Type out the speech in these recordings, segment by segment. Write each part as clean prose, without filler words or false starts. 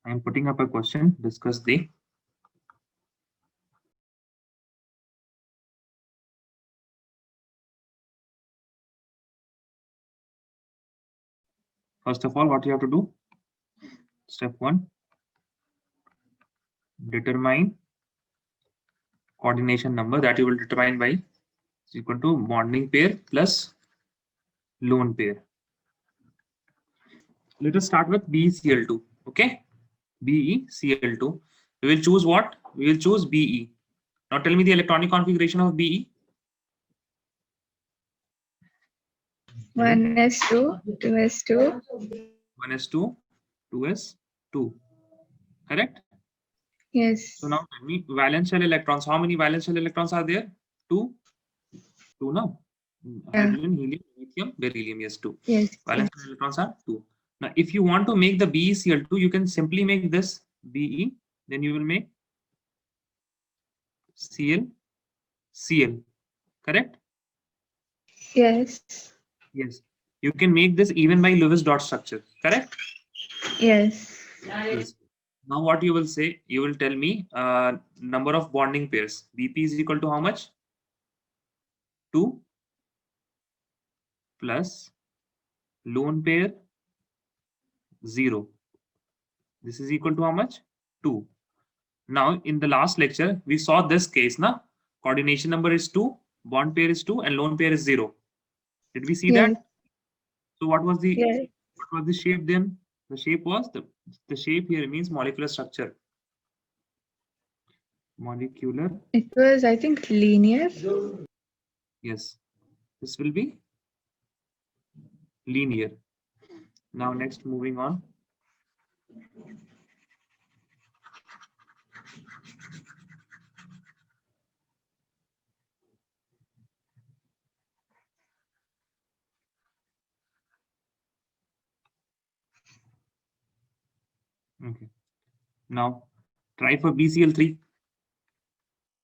I am putting up a question. Discuss the first of all, what you have to do. Step 1, determine coordination number that you will determine by is equal to bonding pair plus lone pair. Let us start with BeCl2. Okay, BeCl2. We will choose what? We will choose Be. Now tell me the electronic configuration of Be. 1s2, 2s2. 1s2, 2s2. Correct? Yes. So now tell me valence shell electrons. How many valence shell electrons are there? 2. 2 now. Hydrogen, helium, lithium, beryllium. Yes, 2. Yes. Valence shell electrons are 2. Now, if you want to make the BeCl2, you can simply make this Be. Then you will make Cl, Cl. Correct? Yes. Yes. You can make this even by Lewis dot structure. Correct? Yes. Yes. Now what you will say? You will tell me number of bonding pairs. Bp is equal to how much? 2 plus lone pair 0. This is equal to how much? 2. Now in the last lecture we saw this case. Now coordination number is 2, bond pair is 2, and lone pair is 0. Did we see Yes. that? So what was the Yes. shape then? The shape was the shape here means molecular structure. Molecular. It was, I think, linear. Yes, this will be linear. Now next, moving on. Okay. Now try for BCl3.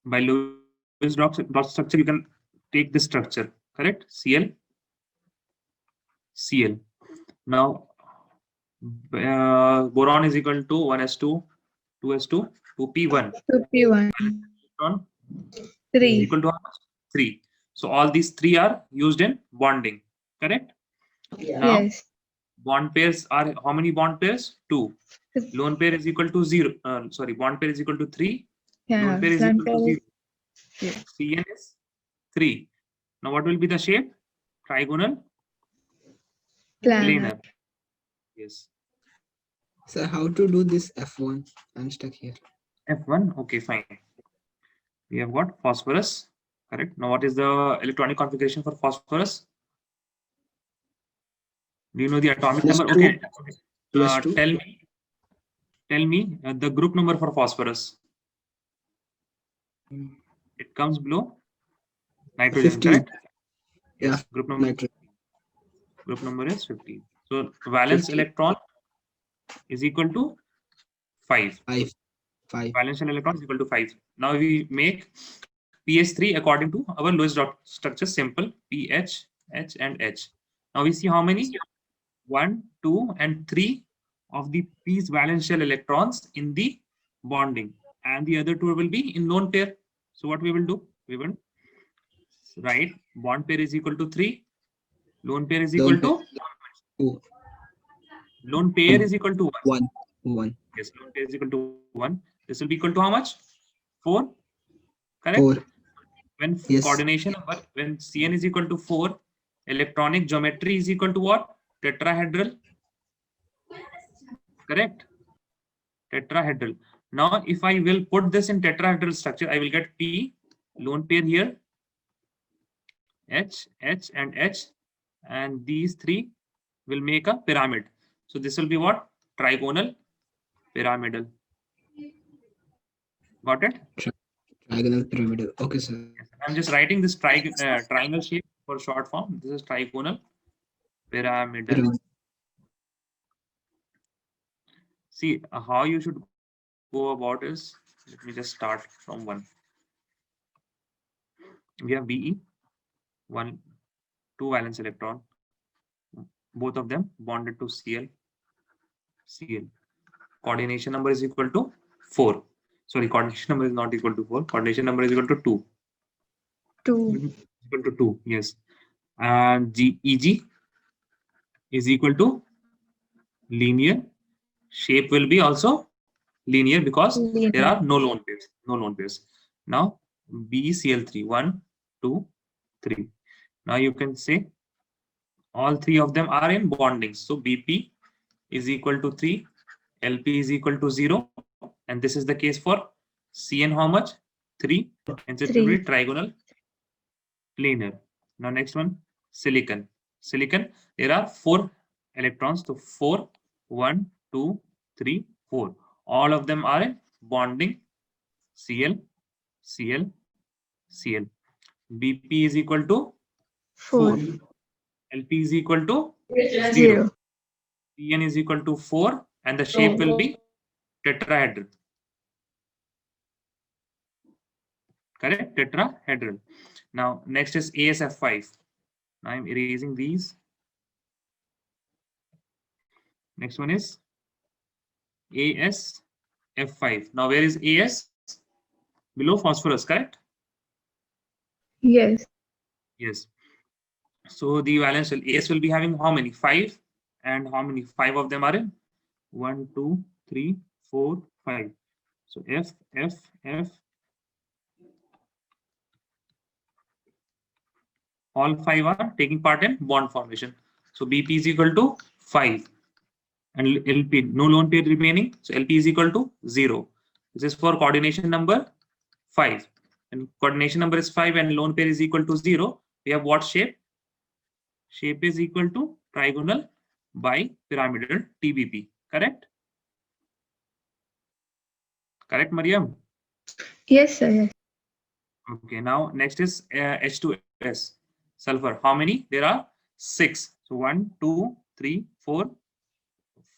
By Lewis dot structure, you can take this structure. Correct? Cl, Cl. Now boron is equal to 1s2, 2s2, 2p1. 2p1. Electron 3. is equal to how much? 3. So all these 3 are used in bonding. Correct? Now Yes. bond pairs are how many bond pairs? 2. Lone pair is equal to 0. Sorry, bond pair is equal to 3. Yeah. Lone pair is equal to 0. Yeah. Cn is 3. Now what will be the shape? Trigonal, Planar. planar. Yes. So how to do this F1? I'm stuck here. F1. Okay, fine. We have got phosphorus. Correct. Now what is the electronic configuration for phosphorus? Do you know the atomic Plus number? 2. Okay. Plus 2. Tell me the group number for phosphorus. It comes below nitrogen, 50. correct? Yeah. Yes. Group number. Nitrogen. Group number is 50. So valence 50. electron is equal to 5. 5. 5. Valence electron is equal to 5. Now we make pH3 according to our Lewis dot structure. Simple. pH, H, and H. Now we see how many? 1, 2, and 3 of the p's valence shell electrons in the bonding, and the other 2 will be in lone pair. So what we will do? We will write bond pair is equal to 3, lone pair is equal to 2. lone pair is equal to 1. 1. 1. Yes, lone pair is equal to 1. This will be equal to how much? 4. Correct? 4. When Yes. coordination number, when Cn is equal to 4, electronic geometry is equal to what? Tetrahedral. Correct? Tetrahedral. Now, if I will put this in tetrahedral structure, I will get P, lone pair here, H, H, and H, and these 3 will make a pyramid. So this will be what? Trigonal pyramidal. Got it? Trigonal pyramidal. Okay, sir. I'm just writing this triangle shape for short form. This is trigonal pyramidal. See, how you should go about is, let me just start from 1. We have Be, 1, 2 valence electron, both of them bonded to Cl, Cl. coordination number is equal to 4. Sorry, coordination number is not equal to 4. Coordination number is equal to 2. 2. Equal to 2, yes. And EG is equal to linear. Shape will be also linear because there Linear. are no lone pairs. No lone pairs. Now BCl3, 1, 2, 3. Now you can say all three of them are in bonding. So BP is equal to 3, LP is equal to 0, and this is the case for CN how much? 3, and it will be 3. trigonal planar. Now next one, silicon. Silicon, there are 4 electrons. So 4, 1, 2, 3, 4. All of them are in bonding. Cl, Cl, Cl. BP is equal to 4. 4. LP is equal to 0. 0. Cn is equal to 4, and the shape will be tetrahedral. Correct? Tetrahedral. Now next is ASF5. Now I'm erasing these. Next one is AsF5. Now where is As? Below phosphorus, correct? Yes. Yes. So the valence shell As will be having how many? 5. And how many? 5 of them are in 1, 2, 3, 4, 5. So F. All 5 are taking part in bond formation. So BP is equal to 5. And LP, no lone pair remaining. So LP is equal to 0. This is for coordination number 5. And coordination number is 5 and lone pair is equal to 0. We have what shape? Shape is equal to trigonal bipyramidal TBP. Correct? Correct, Mariam? Yes, sir. Yes. Okay, now next is H2S, sulfur. How many? There are 6. So 1, 2, 3, 4,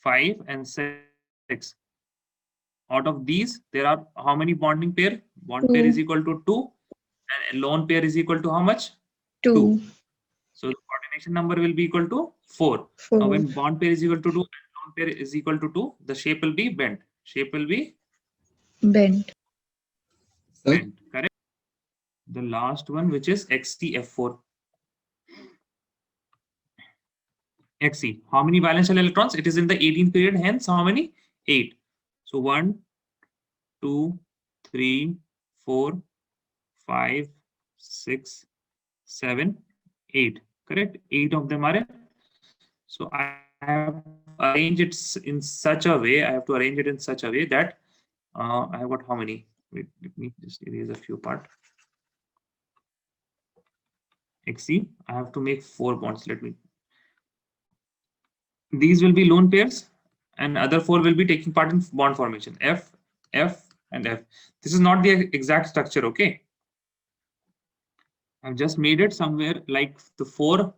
5, and 6. Out of these, there are how many bonding pair? Bond pair is 2. equal to 2, and lone pair is equal to how much? 2. So the coordination number will be equal to 4. Now 4. when bond pair is equal to 2 and lone pair is equal to 2, the shape will be bent. Shape will be Bent. Sir, bent. Correct? The last one, which is XCF4. Xe. How many valence shell electrons? It is in the 18th period, hence how many? 8. So 1, 2, 3, 4, 5, 6, 7, 8. Correct? 8 of them are in. So I have arranged it in such a way. I have to arrange it in such a way that I have got how many? Wait, let me just erase a few parts. Xe. I have to make 4 bonds. Let me. These will be lone pairs, and other 4 will be taking part in bond formation. F, F, and F. This is not the exact structure, okay? I've just made it somewhere like the 4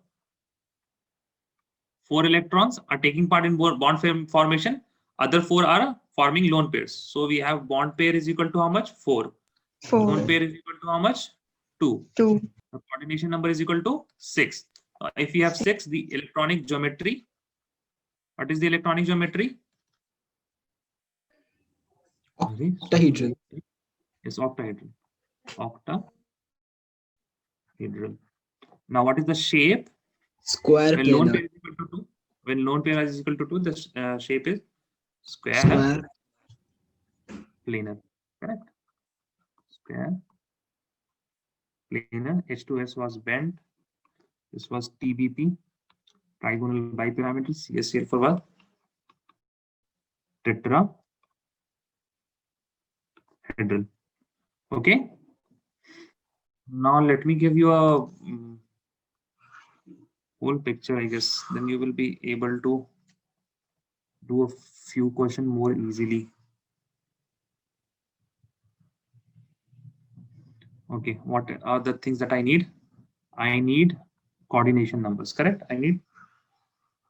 electrons are taking part in bond formation. Other 4 are forming lone pairs. So we have bond pair is equal to how much? 4. 4. Lone pair is equal to how much? 2. 2. The coordination number is equal to 6. If you have 6, the electronic geometry. What is the electronic geometry? octahedral. It's octahedral. Octahedral. Now, what is the shape? Square When lone planar. pair is equal to 2, when lone pair is equal to 2, the shape is square planar. Correct? Square planar. H2S was bent. This was TBP. Trigonal bipyramidal. CSCl for what? Tetrahedral. Okay. Now let me give you a whole picture, I guess. Then you will be able to do a few questions more easily. Okay, what are the things that I need? I need coordination numbers, correct? I need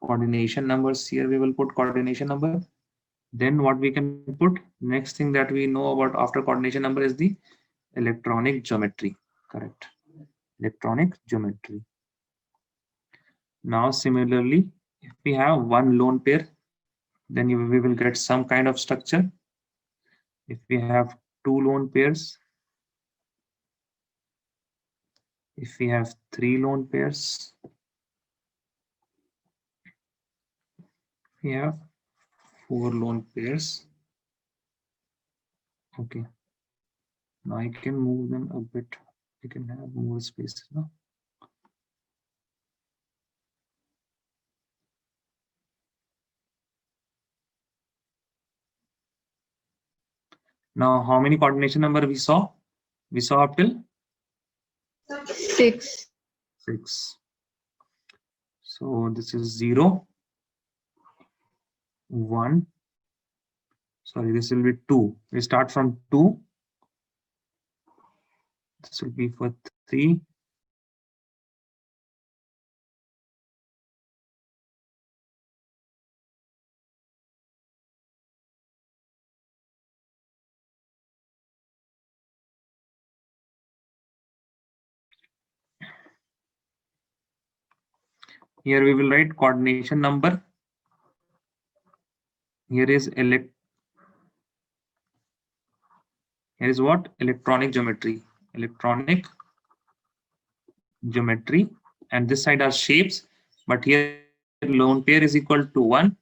coordination numbers. Here we will put coordination number. Then what we can put, next thing that we know about after coordination number is the electronic geometry, correct? Electronic geometry. Now similarly, if we have one lone pair, then we will get some kind of structure. If we have two lone pairs, if we have three lone pairs, we have four lone pairs. Okay, now I can move them a bit. You can have more space now. Now, how many coordination number we saw? We saw up till 6. 6. So this is 0, 1. Sorry, this will be 2. We start from 2. This will be for 3. Here we will write coordination number. Here is what? Electronic geometry. Electronic geometry. And this side are shapes. But here lone pair is equal to 1.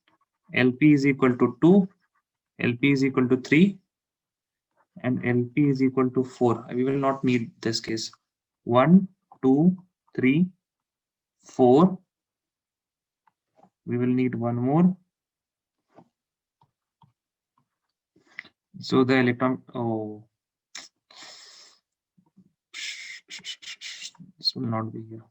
LP is equal to 2. LP is equal to 3. And LP is equal to 4. We will not need this case. 1, 2, 3, 4. We will need one more. So the electron, oh, this will not be here.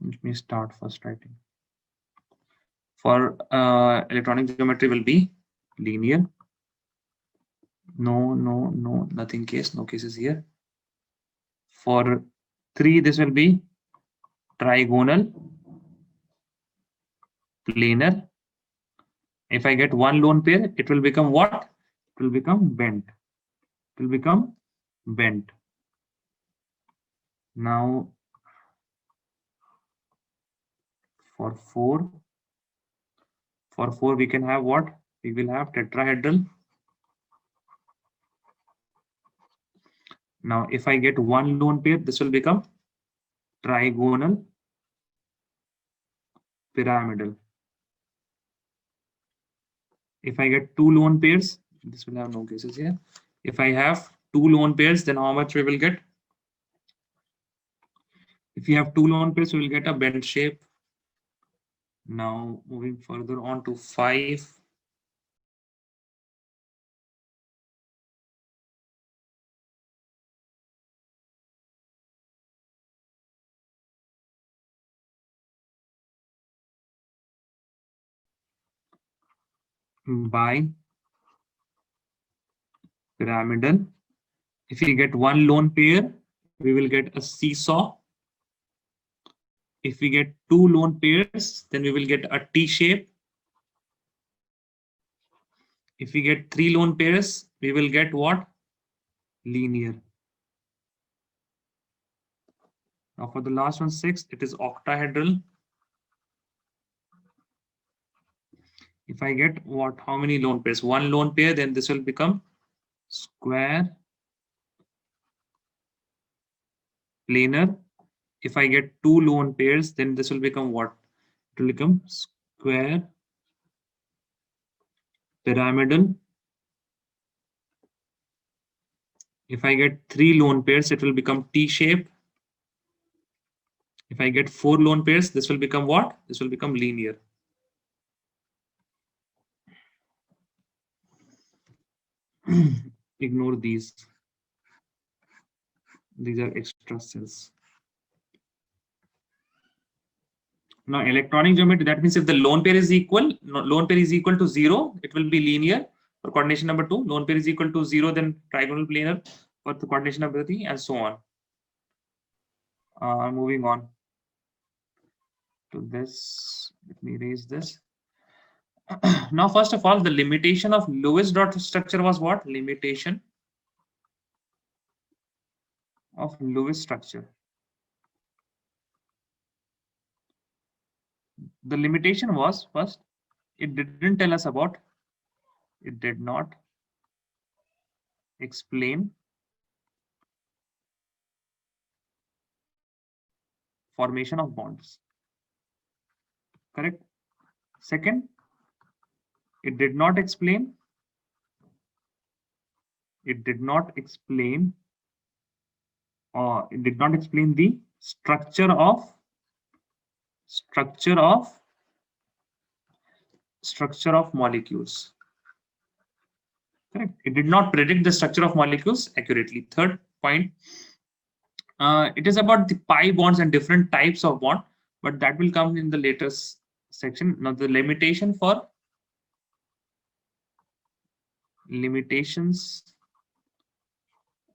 Let me start first writing. For electronic geometry will be linear. No, nothing case, no cases here. For 3, this will be trigonal, planar. If I get one lone pair, it will become what? It will become bent. It will become bent. Now, for 4 we can have what? We will have tetrahedral. Now, if I get one lone pair, this will become trigonal, pyramidal. If I get two lone pairs, this will have no cases here. If I have two lone pairs, then how much we will get? If you have two lone pairs, we will get a bent shape. Now, moving further on to 5. By pyramidal. If we get one lone pair, we will get a seesaw. If we get two lone pairs, then we will get a T shape. If we get three lone pairs, we will get what? Linear. Now for the last one, 6, it is octahedral. If I get what? How many lone pairs? One lone pair, then this will become square, planar. If I get two lone pairs, then this will become what? It will become square, pyramidal. If I get three lone pairs, it will become T shape. If I get four lone pairs, this will become what? This will become linear. Ignore these. These are extra cells. Now, electronic geometry, that means if the lone pair is equal, to 0, it will be linear. For coordination number 2, lone pair is equal to 0, then trigonal planar. For the coordination number 3, and so on. Moving on to this, let me erase this. Now, first of all, the limitation of Lewis dot structure was what? Limitation of Lewis structure. The limitation was, first, it didn't tell us about, it did not explain formation of bonds. Correct? Second, it did not explain the structure of molecules. Correct. It did not predict the structure of molecules accurately. Third point, it is about the pi bonds and different types of bond, but that will come in the later section. Now, the limitations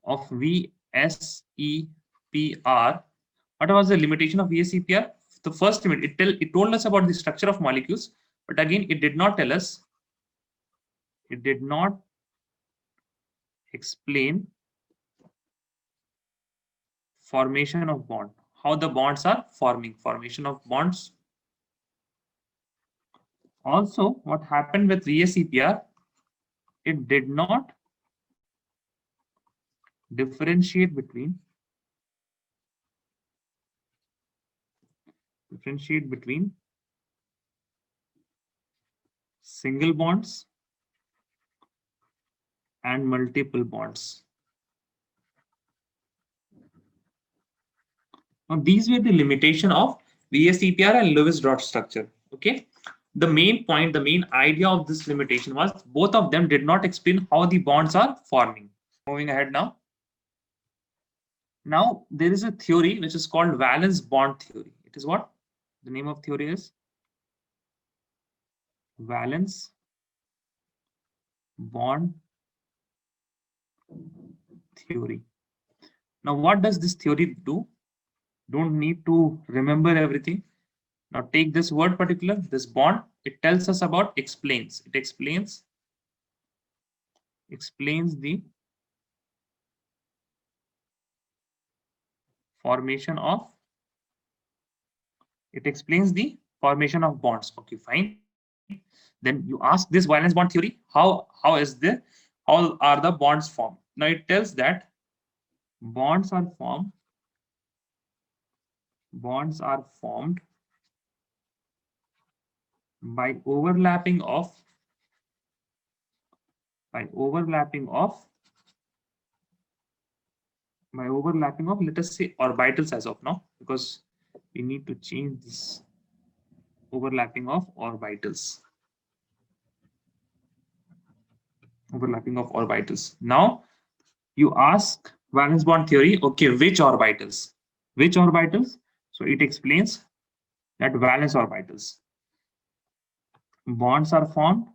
of VSEPR. What was the limitation of VSEPR? The first limit, it told us about the structure of molecules, but again, it did not tell us, it did not explain formation of bond, how the bonds are formation of bonds. Also, what happened with VSEPR, it did not differentiate between single bonds and multiple bonds. Now, these were the limitation of VSEPR and Lewis dot structure. Okay. The main point, the main idea of this limitation was both of them did not explain how the bonds are forming. Moving ahead now. Now, there is a theory which is called valence bond theory. It is what? The name of theory is valence bond theory. Now, what does this theory do? Don't need to remember everything. Now, take this word particular, this bond, it tells us about explains. It explains the formation of, bonds. Okay, fine. Then you ask this valence bond theory, how are the bonds formed? Now it tells that bonds are formed by overlapping of let us say orbitals as of now, because we need to change this overlapping of orbitals. Now you ask valence bond theory, okay, which orbitals? So it explains that valence orbitals. Bonds are formed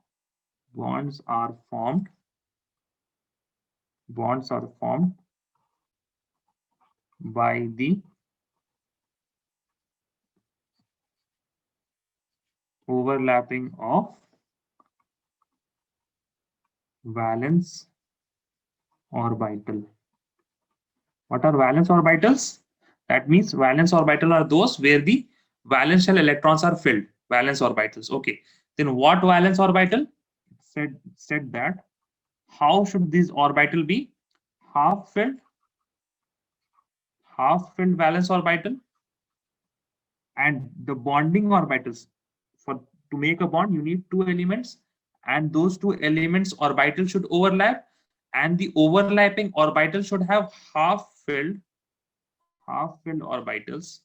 by the overlapping of valence orbital. What are valence orbitals? That means valence orbital are those where the valence shell electrons are filled. Valence orbitals. Okay. Then what valence orbital? It said that how should this orbital be? Half filled valence orbital, and the bonding orbitals. To make a bond, you need two elements, and those two elements orbital should overlap, and the overlapping orbital should have half filled orbitals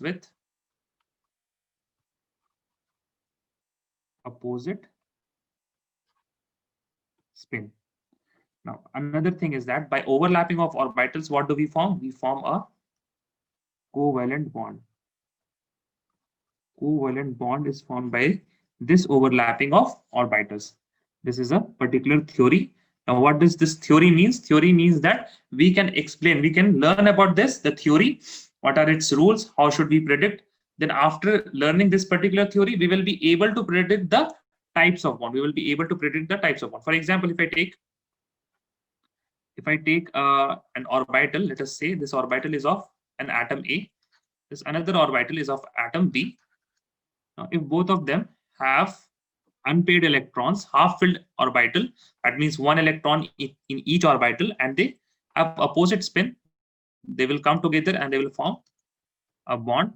with opposite spin. Now, another thing is that by overlapping of orbitals, what do we form? We form a covalent bond. Covalent bond is formed by this overlapping of orbitals. This is a particular theory. Now, what does this theory means? Theory means that we can explain, we can learn about this, the theory, what are its rules, how should we predict, then after learning this particular theory, we will be able to predict the types of bond. We will be able to predict the types of bond. For example, if I take an orbital, let us say this orbital is of an atom A, this another orbital is of atom B. Now, if both of them have unpaired electrons, half-filled orbital, that means one electron in each orbital, and they have opposite spin, they will come together and they will form a bond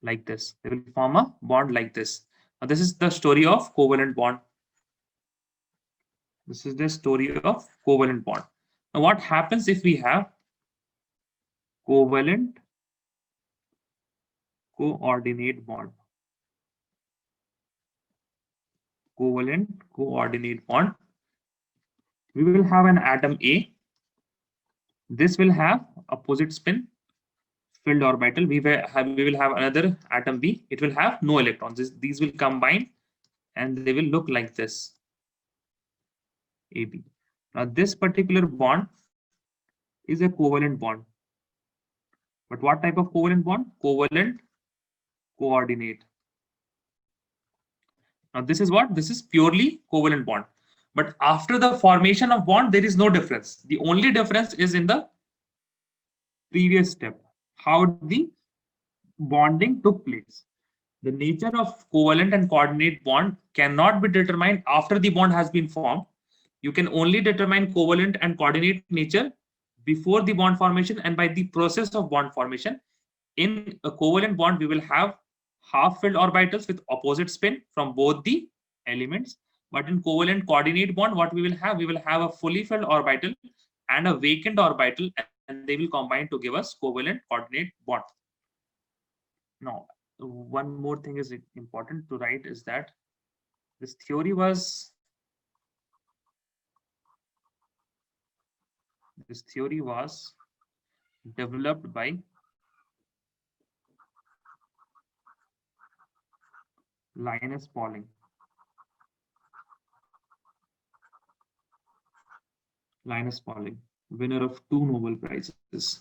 like this. They will form a bond like this. Now, this is the story of covalent bond. This is the story of covalent bond. Now, what happens if we have covalent coordinate bond? Covalent coordinate bond. We will have an atom A. This will have opposite spin filled orbital. We will have another atom B. It will have no electrons. These will combine and they will look like this. AB. Now this particular bond is a covalent bond. But what type of covalent bond? Covalent coordinate. Now this is what? This is purely covalent bond. But after the formation of bond, there is no difference. The only difference is in the previous step, how the bonding took place. The nature of covalent and coordinate bond cannot be determined after the bond has been formed. You can only determine covalent and coordinate nature before the bond formation and by the process of bond formation. In a covalent bond, we will have half-filled orbitals with opposite spin from both the elements. But in covalent coordinate bond, what we will have a fully filled orbital and a vacant orbital, and they will combine to give us covalent coordinate bond. Now, one more thing is important to write is that this theory was developed by Linus Pauling. Linus Pauling, winner of 2 Nobel Prizes.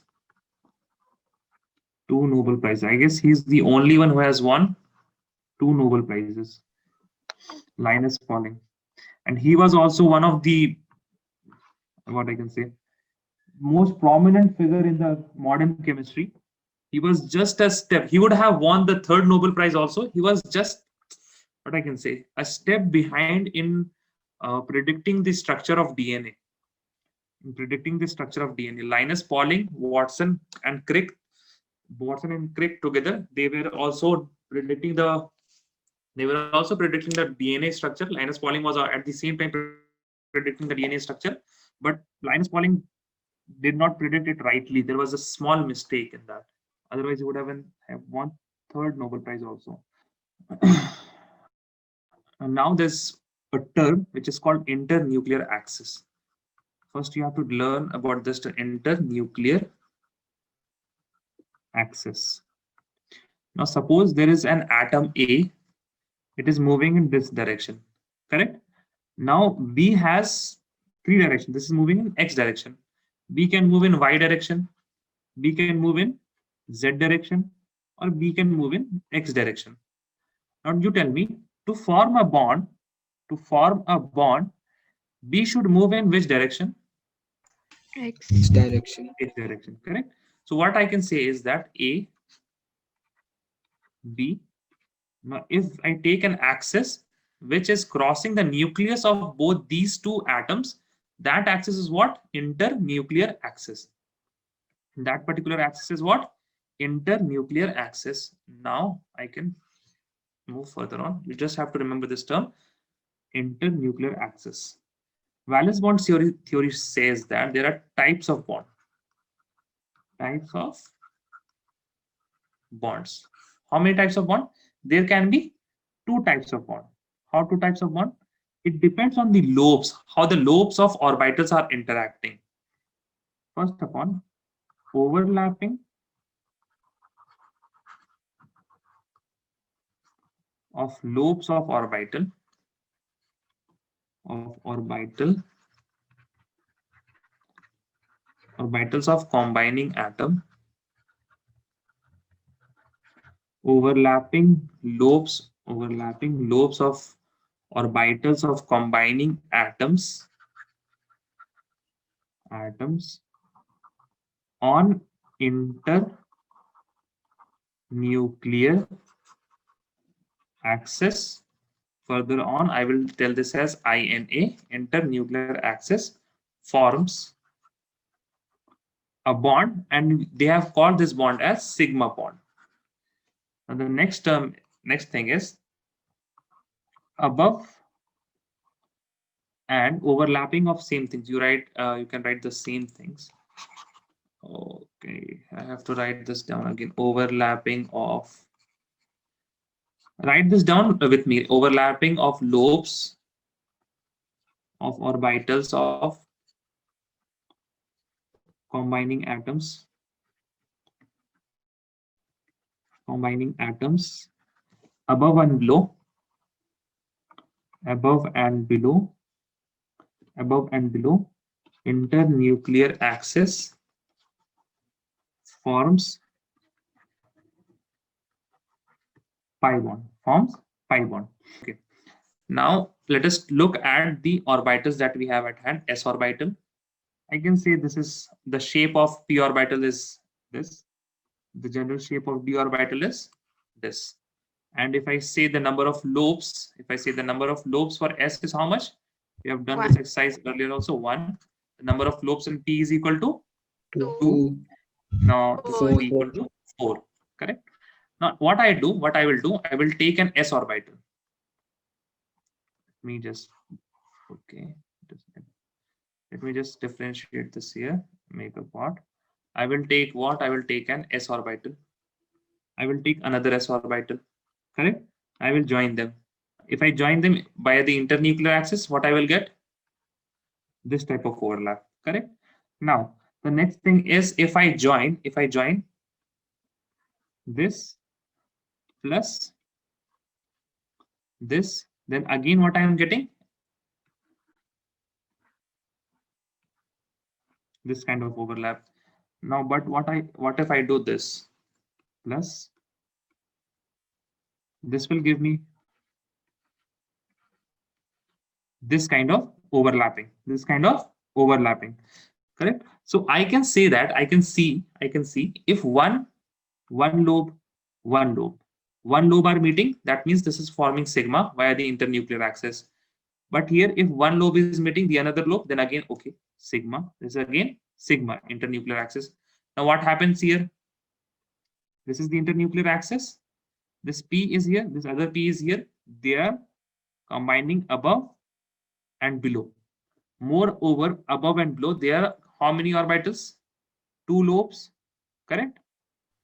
2 Nobel Prizes. I guess he's the only one who has won 2 Nobel Prizes. Linus Pauling. And he was also one of the, what I can say, most prominent figure in the modern chemistry. He was just a step. He would have won the 3rd Nobel Prize also. He was just, what I can say, a step behind in predicting the structure of DNA. Linus Pauling, Watson and Crick together, they were also predicting the DNA structure. Linus Pauling was at the same time predicting the DNA structure, but Linus Pauling did not predict it rightly. There was a small mistake in that. Otherwise, he would have won 3rd Nobel Prize also. And now there's a term which is called internuclear axis. First, you have to learn about this internuclear axis. Now, suppose there is an atom A. It is moving in this direction, correct? Now, B has 3 directions. This is moving in X direction. B can move in Y direction. B can move in Z direction, or B can move in X direction. Now, you tell me, to form a bond, B should move in which direction? X. direction. X direction, correct? So what I can say is that A, B. Now, if I take an axis which is crossing the nucleus of both these 2 atoms, that axis is what? Internuclear axis. That particular axis is what? Internuclear axis. Now I can move further on. You just have to remember this term, internuclear axis. Valence bond theory says that there are types of bond. Types of bonds. How many types of bond? There can be 2 types of bond. How 2 types of bond? It depends on the lobes, how the lobes of orbitals are interacting. First upon overlapping of lobes of orbitals of combining atom overlapping lobes of orbitals of combining atoms on internuclear axis. Further on, I will tell this as INA, internuclear axis, forms a bond, and they have called this bond as sigma bond. Now the next thing is above and overlapping of same things. You can write the same things. Okay, I have to write this down again. Overlapping of, write this down with me. Overlapping of lobes of orbitals of combining atoms above and below internuclear axis forms pi bond. Okay. Now let us look at the orbitals that we have at hand. S orbital. I can say this is the shape of p orbital is this. The general shape of d orbital is this. And if I say the number of lobes, for S is how much? We have done this exercise earlier also, 1. The number of lobes in P is equal to 2. Now this will be equal to 4. Correct? Now what I will do, I will take an S orbital. Let me just differentiate this here, make a part. I will take what? I will take an S orbital. I will take another S orbital. Correct? I will join them. If I join them by the internuclear axis, what I will get? This type of overlap. Correct? Now, the next thing is if I join this plus this, then again what I am getting? This kind of overlap. Now, but what if I do this plus this will give me this kind of overlapping. Correct? So I can say that I can see if one lobe are meeting, that means this is forming sigma via the internuclear axis. But here, if one lobe is meeting the another lobe, then again, okay, sigma. This is again sigma, internuclear axis. Now what happens here? This is the internuclear axis. This P is here, this other P is here. They are combining above and below. Moreover, above and below, there are how many orbitals? 2 lobes, correct?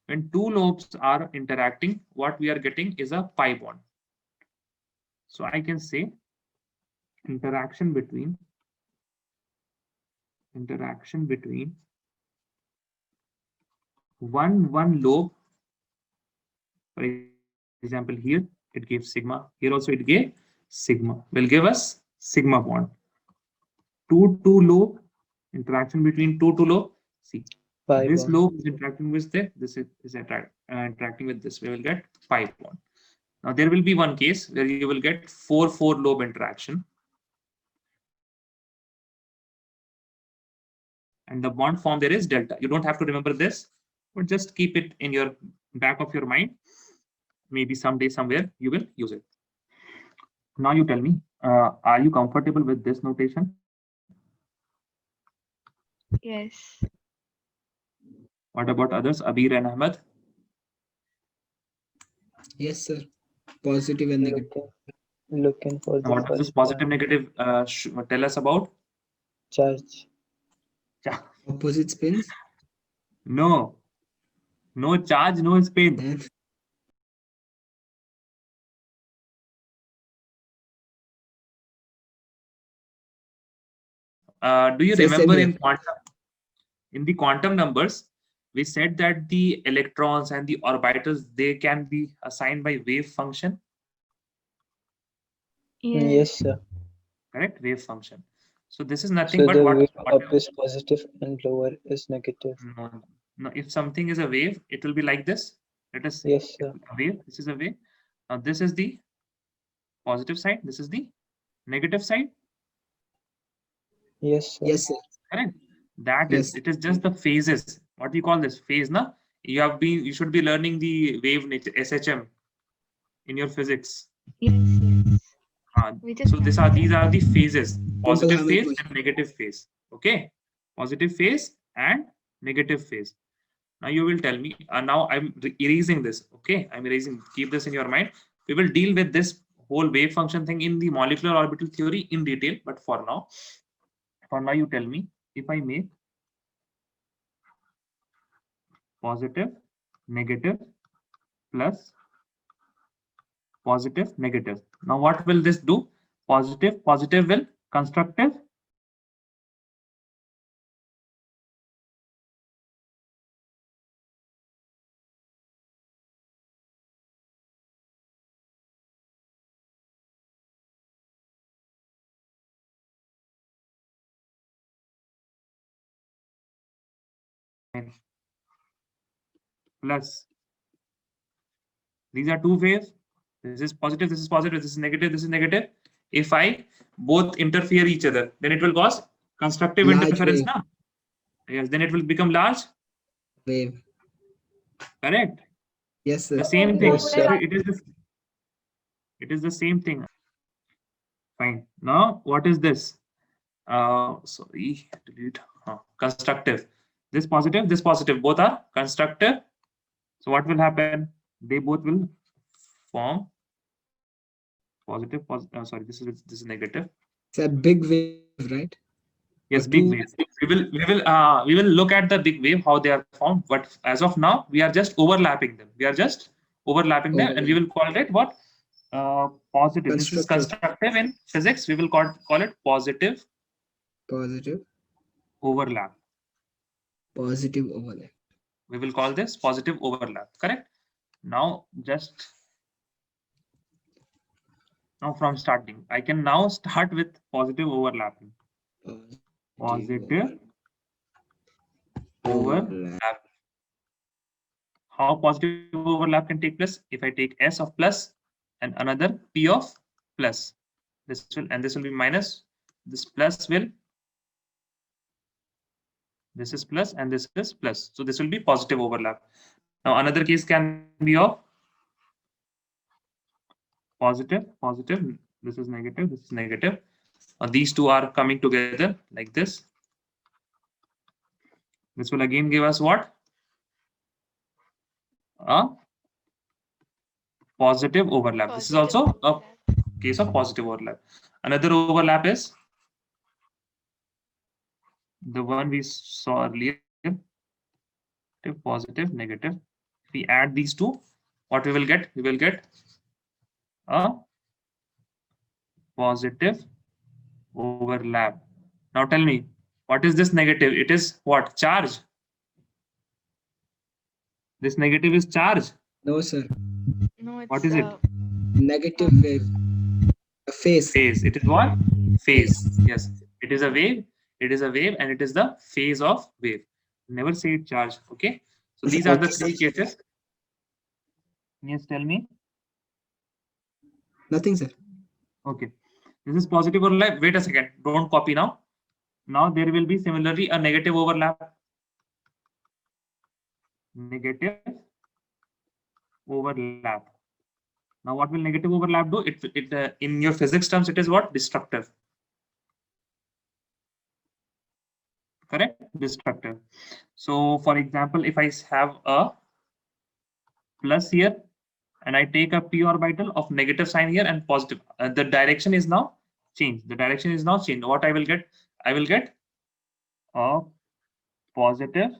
When 2 lobes are interacting, what we are getting is a pi bond. So I can say interaction between one lobe. For example, here it gives sigma. Here also it gave sigma. Will give us sigma bond. 2 lobe, interaction between 2 lobe. See, this lobe is interacting with this is interacting with this. We will get pi bond. Now there will be one case where you will get 4 lobe interaction, and the bond form there is delta. You don't have to remember this, but just keep it in your back of your mind. Maybe someday, somewhere, you will use it. Now you tell me, are you comfortable with this notation? Yes. What about others, Abir and Ahmed? Yes, sir. Positive and negative. Looking for What does this positive negative tell us about? charge. Opposite spins. No charge, no spin. Then Do you So remember same in the quantum numbers, we said that the electrons and the orbitals, they can be assigned by wave function? Yes, sir. Correct? Wave function. So this is nothing So but the what wave up is positive and lower is negative. no, if something is a wave, it will be like this. Let us say Yes, sir. a wave. This is a wave. Now this is the positive side. This is the negative side. Yes, sir. Yes, sir. Correct. That is. Yes. It is just the phases. What do you call this phase? Na? You should be learning the wave nature SHM in your physics. Yes, yes. Uh, We just so these are learned the phases: positive Harmonic phase motion. and negative phase. Okay, positive phase and negative phase. Now you will tell me. Now I'm erasing this. Okay, I'm erasing. Keep this in your mind. We will deal with this whole wave function thing in the molecular orbital theory in detail. But for now, you tell me if I make positive, negative, plus positive, negative. Now what will this do? Positive, positive will constructive. Plus these are two waves. This is positive, this is positive, this is negative, this is negative. If I both interfere each other, then it will cause constructive Large interference wave. now. Yes, then it will become large. Wave. Correct. Yes, sir. The same thing. Yes, sir. It is the same thing. Fine. Now what is this? Sorry, delete. Constructive. This positive, both are constructive. So what will happen? They both will form positive. Sorry, this is negative. It's a big wave, right? Yes, Or big two- wave. We will look at the big wave, how they are formed. But as of now, we are just overlapping them. And we will call it what? Positive. This is Constructive. constructive in physics. We will call it positive Positive. overlap. Positive overlap. We will call this positive overlap. Correct. Now from starting, I can now start with positive overlapping. Positive overlap. How positive overlap can take place? If I take S of plus and another P of plus, this will be minus. This is plus and this is plus. So this will be positive overlap. Now another case can be of positive. This is negative. These two are coming together like this. This will again give us what? A positive overlap. This is also a case of positive overlap. Another overlap is the one we saw earlier, positive, negative. If we add these two, what we will get? We will get a positive overlap. Now tell me, what is this negative? It is what? Charge. This negative is charge. No, sir. No, it's What is it? Negative wave. A phase. Phase. It is what? Phase. Yes. It is a wave. It is a wave and it is the phase of wave. Never say it charge. Okay. So these are the three cases. Yes, tell me. Nothing, sir. Okay. This is positive overlap. Wait a second. Don't copy now. Now there will be similarly a negative overlap. Negative overlap. Now what will negative overlap do? It in your physics terms, it is what? Destructive. Correct? Destructive. So for example, if I have a plus here and I take a p orbital of negative sign here and positive, the direction is now changed. What I will get? I will get a positive,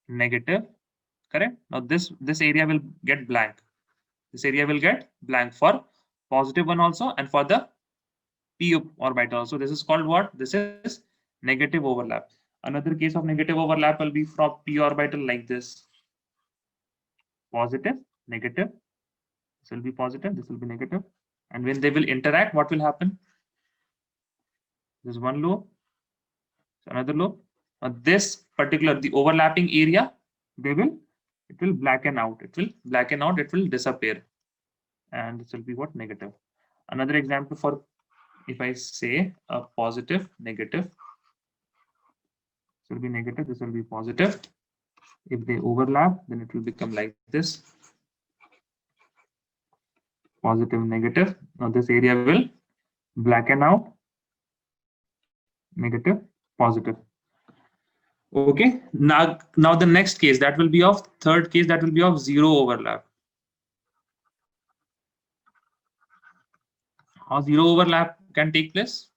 negative. Correct? Now this area will get blank. This area will get blank for positive one also and for the p orbital also. This is called what? This is negative overlap. Another case of negative overlap will be from p orbital like this. Positive, negative. This will be positive, this will be negative. And when they will interact, what will happen? There's one lobe, another lobe. Now this particular, the overlapping area, they will It will blacken out. It will blacken out. It will disappear. And this will be what? Negative. Another example for, if I say a positive, negative, this will be negative, this will be positive. If they overlap, then it will become like this. Positive, negative. Now this area will blacken out. Negative, positive. Okay. Now the next case, that will be of third case, that will be of zero overlap. How zero overlap can take place?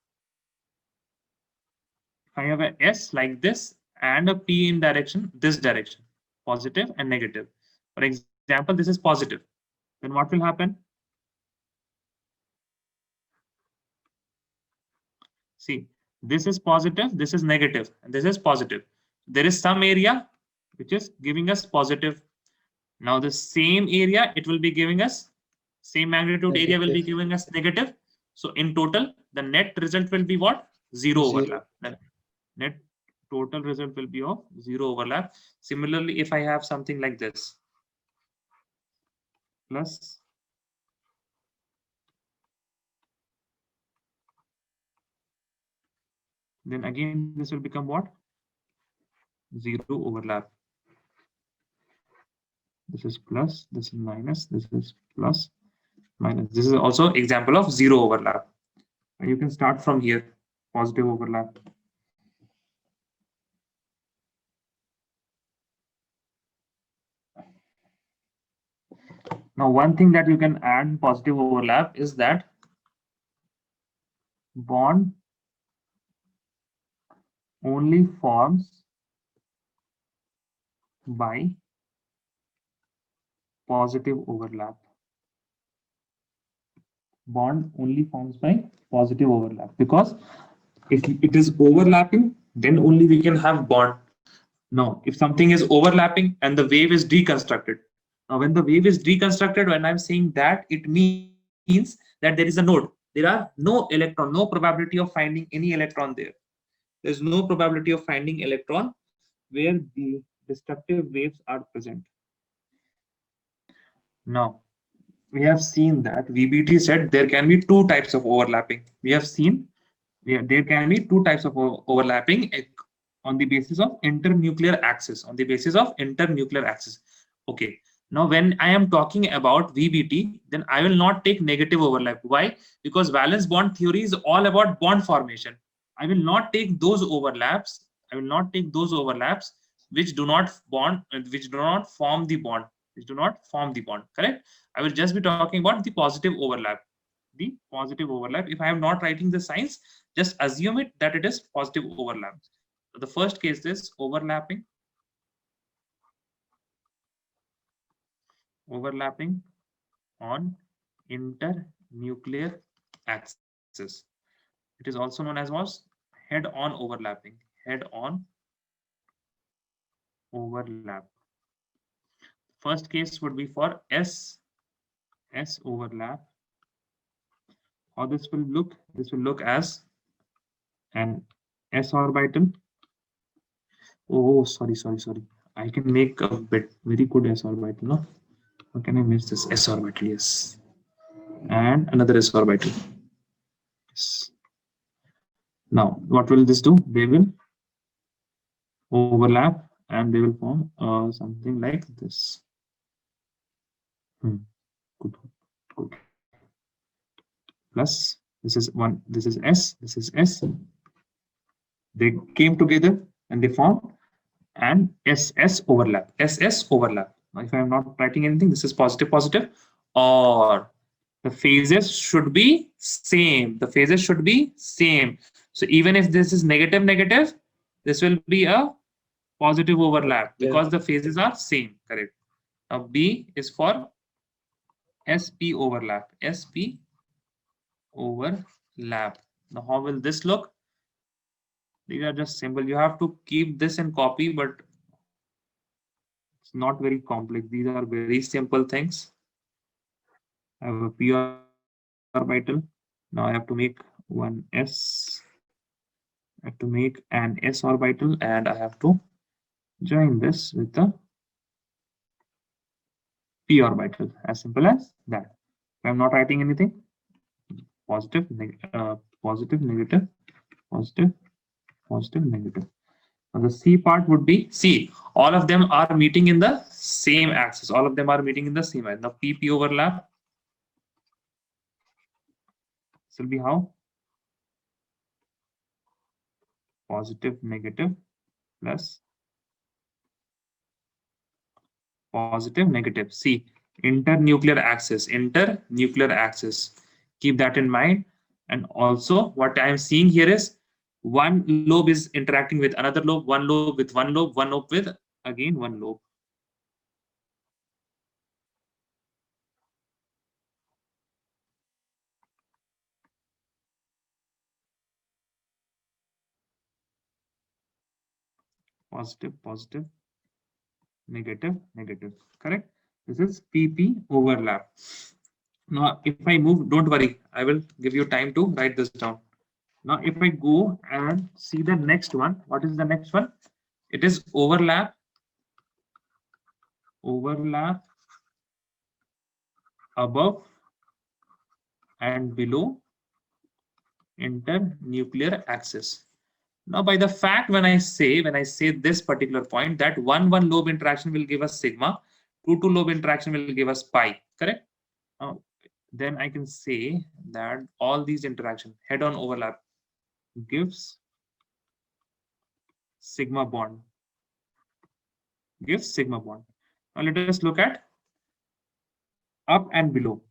If I have a S like this and a P in this direction, positive and negative. For example, this is positive. Then what will happen? See, this is positive, this is negative, and this is positive. There is some area which is giving us positive. Now the same area, it will be giving us, same magnitude area will be giving us negative. So in total, the net result will be what? Zero overlap. The net total result will be of zero overlap. Similarly, if I have something like this, plus then again this will become what? Zero overlap. This is plus, this is minus, this is plus, minus. This is also example of zero overlap. And you can start from here, positive overlap. Now, one thing that you can add in positive overlap is that bond only forms by positive overlap. Bond only forms by positive overlap, because if it is overlapping, then only we can have bond. Now, if something is overlapping and the wave is deconstructed, now when the wave is deconstructed, when I'm saying that, it means that there is a node. There are no electron, no probability of finding any electron there. There's no probability of finding electron where the destructive waves are present. Now, we have seen that VBT said there can be two types of overlapping. We have seen there can be two types of overlapping on the basis of internuclear axis. On the basis of internuclear axis. Okay. Now, when I am talking about VBT, then I will not take negative overlap. Why? Because valence bond theory is all about bond formation. I will not take those overlaps. I will not take those overlaps which do not bond, which do not form the bond, which do not form the bond. Correct? I will just be talking about the positive overlap. The positive overlap. If I am not writing the signs, just assume it that it is positive overlap. So the first case is overlapping on internuclear axis. It is also known as head-on overlapping. Head-on overlap. First case would be for S overlap. How this will look? This will look as an S orbital. Oh, sorry. I can make a very good S orbital, no? How can I miss this S orbital? Yes. And another S orbital. Yes. Now, what will this do? They will overlap and they will form something like this. Good. Plus, this is one, this is S, this is S. They came together and they formed an SS overlap. SS overlap. Now, if I am not writing anything, this is positive, or the phases should be same. The phases should be same. So even if this is negative, this will be a positive overlap because the phases are same. Correct. Now B is for SP overlap. SP overlap. Now how will this look? These are just simple. You have to keep this in copy, but it's not very complex. These are very simple things. I have a P orbital. Now I have to make one S. I have to make an S orbital, and I have to join this with the p orbital, as simple as that. I'm not writing anything. Positive, positive, negative, positive, positive, negative. Now the C part would be, see, all of them are meeting in the same axis. All of them are meeting in the same axis. Now PP overlap. This will be how? Positive, negative, plus positive, negative. See, internuclear axis, internuclear axis. Keep that in mind. And also what I'm seeing here is one lobe is interacting with another lobe, one lobe with one lobe, one lobe with again one lobe. Positive, positive, negative, negative. Correct? This is PP overlap. Now, if I move, don't worry, I will give you time to write this down. Now, if I go and see the next one, what is the next one? It is overlap, overlap above and below internuclear axis. Now, by the fact when I say this particular point, that one lobe interaction will give us sigma, two lobe interaction will give us pi, correct? Then I can say that all these interaction head-on overlap gives sigma bond. Gives sigma bond. Now let us look at up and below.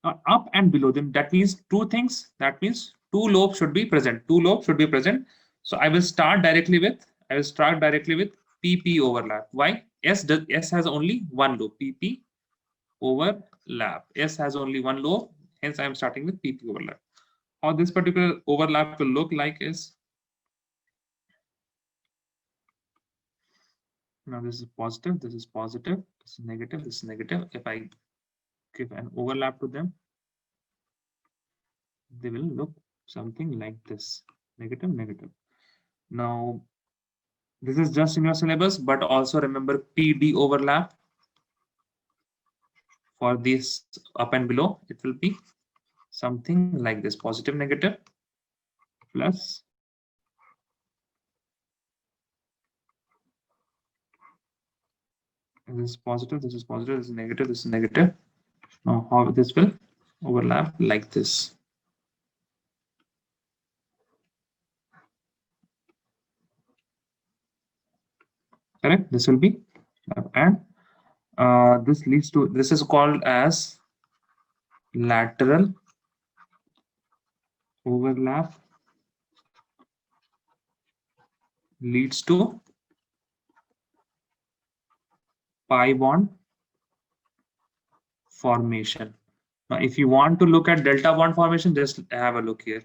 Now up and below, then that means two things. That means two lobes should be present. Two lobes should be present. So I will start directly with PP overlap. Why? S has only one lobe. PP overlap. S has only one lobe. Hence I am starting with PP overlap. How this particular overlap will look like is, now this is positive, this is positive, this is negative, this is negative. If I give an overlap to them, they will look something like this, negative, negative. Now, this is just in your syllabus, but also remember PD overlap for this up and below. It will be something like this, positive, negative, plus this is positive, this is positive, this is negative, this is negative. Now, how this will overlap like this. Correct? This will be, and this leads to, this is called as lateral overlap leads to pi bond formation. Now, if you want to look at delta bond formation, just have a look here.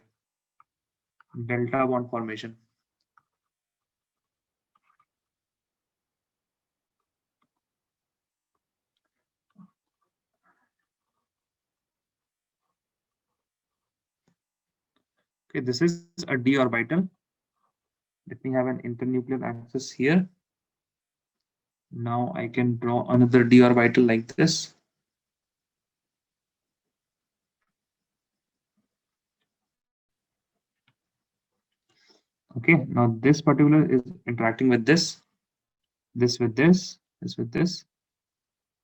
Delta bond formation. Okay, this is a d orbital. Let me have an internuclear axis here. Now I can draw another d orbital like this. Okay, now this particular is interacting with this with this, this with this,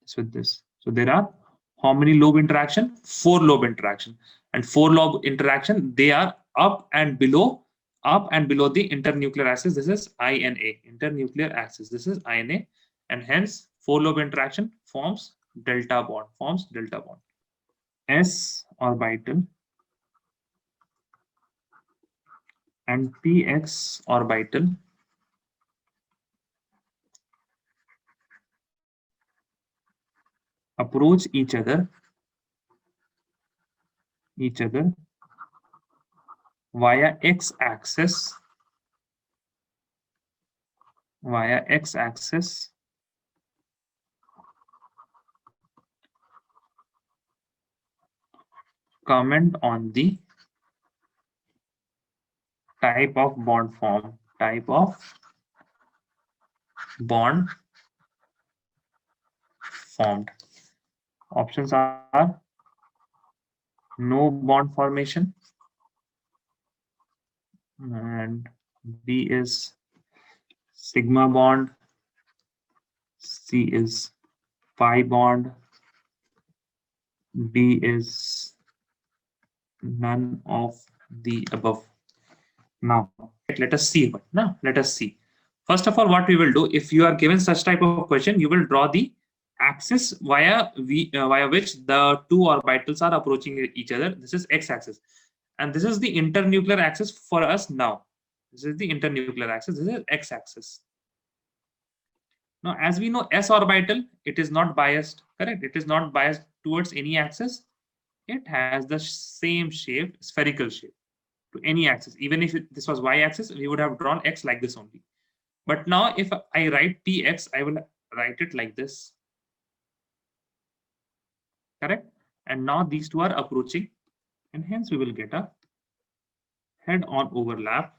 this with this. So there are how many lobe interaction? 4 lobe interaction. And 4 lobe interaction, they are up and below the internuclear axis. This is INA, internuclear axis. This is INA, and hence 4 lobe interaction forms delta bond. S orbital and px orbital approach each other via x-axis comment on the type of bond formed. Options are no bond formation, and B is sigma bond, C is pi bond, D is none of the above. Now, let us see. Now, let us see. First of all, what we will do, if you are given such type of question, you will draw the axis via which the two orbitals are approaching each other. This is x-axis, and this is the internuclear axis for us now. This is the internuclear axis. This is x-axis. Now, as we know, s orbital, it is not biased, correct? It is not biased towards any axis. It has the same shape, spherical shape, to any axis. Even if this was y-axis, we would have drawn x like this only. But now, if I write px, I will write it like this, correct? And now these two are approaching, and hence we will get a head-on overlap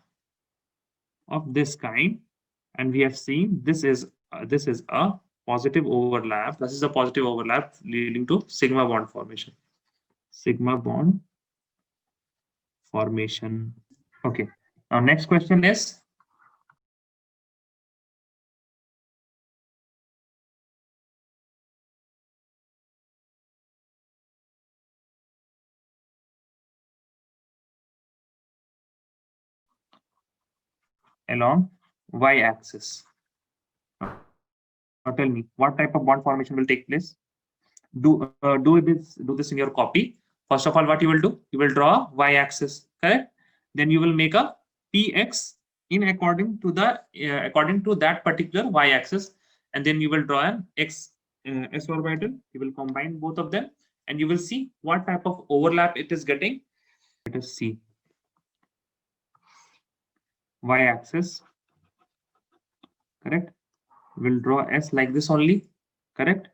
of this kind. And we have seen this is a positive overlap. This is a positive overlap leading to sigma bond formation. Sigma bond formation. Okay. Now next question is, along y-axis. Now tell me, what type of bond formation will take place? Do this in your copy. First of all, what you will do? You will draw y-axis, correct? Then you will make a px in according to that particular y-axis, and then you will draw an s orbital. You will combine both of them, and you will see what type of overlap it is getting. Let us see. Y-axis, correct? We'll draw s like this only, correct?